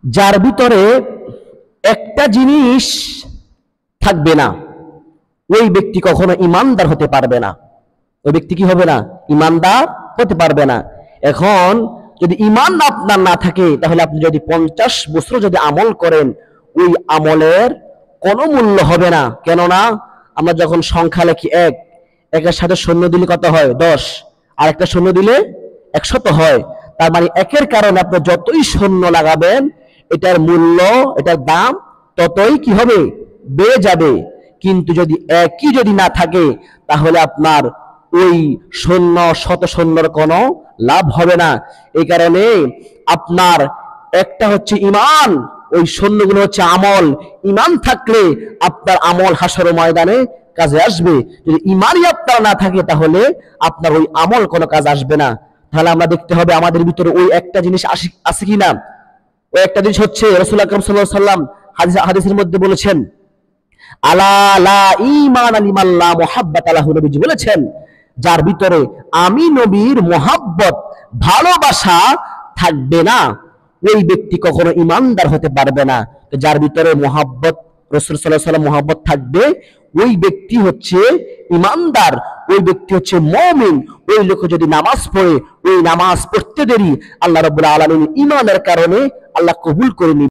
যার ভিতরে একটা জিনিস থাকবে না, ওই ব্যক্তি কখনো ইমানদার হতে পারবে না। ওই ব্যক্তি কি হবে না? ইমানদার হতে পারবে না। এখন যদি ইমান আপনার না থাকে, তাহলে আপনি যদি 50 বছর যদি আমল করেন, ওই আমলের কোনো মূল্য হবে না। কেননা আমরা যখন সংখ্যা লিখি একের সাথে শূন্য দিলে কত হয়? 10, আর একটা শূন্য দিলে 100 হয়। তার মানে একের কারণে আপনি যতই শূন্য লাগাবেন, এটার মূল্য, এটার দাম ততই কি হবে? বেড়ে যাবে। কিন্তু যদি একই যদি না থাকে, তাহলে আপনার ওই শূন্য শত শূন্যর কোনো লাভ হবে না। এই কারণে আপনার একটা হচ্ছে ইমান, ওই শূন্যগুলো হচ্ছে আমল। ইমান থাকলে আপনার আমল হাসরের ময়দানে কাজে আসবে। যদি ইমানই আপনার না থাকে, তাহলে আপনার ওই আমল কোনো কাজ আসবে না। তাহলে আমরা দেখতে হবে আমাদের ভিতরে ওই একটা জিনিস আছে কিনা। ওই একটা জিনিস হচ্ছে রাসূল আকরাম সাল্লাল্লাহু আলাইহি ওয়াসাল্লাম হাদিসের মধ্যে বলেছেন, আলা লা ঈমান লিমান লা মুহাব্বাতা লাহু, নবীজি বলেছেন, যার ভিতরে আমি নবীর মোহাব্বত, ভালোবাসা থাকবে না, ওই ব্যক্তি কখনো ইমানদার হতে পারবে না। তো যার ভিতরে মোহাব্বত, রাসূল সাল্লাল্লাহু আলাইহি ওয়াসাল্লাম মোহাব্বত থাকবে, ওই ব্যক্তি হচ্ছে ইমানদার, ওই ব্যক্তি হচ্ছে মুমিন। ওই লোক যদি নামাজ পড়ে, ওই নামাজ পড়তে দেরি আল্লাহ রাব্বুল আলামিন ইমানের কারণে আল্লাহ কবুল করে নিবে।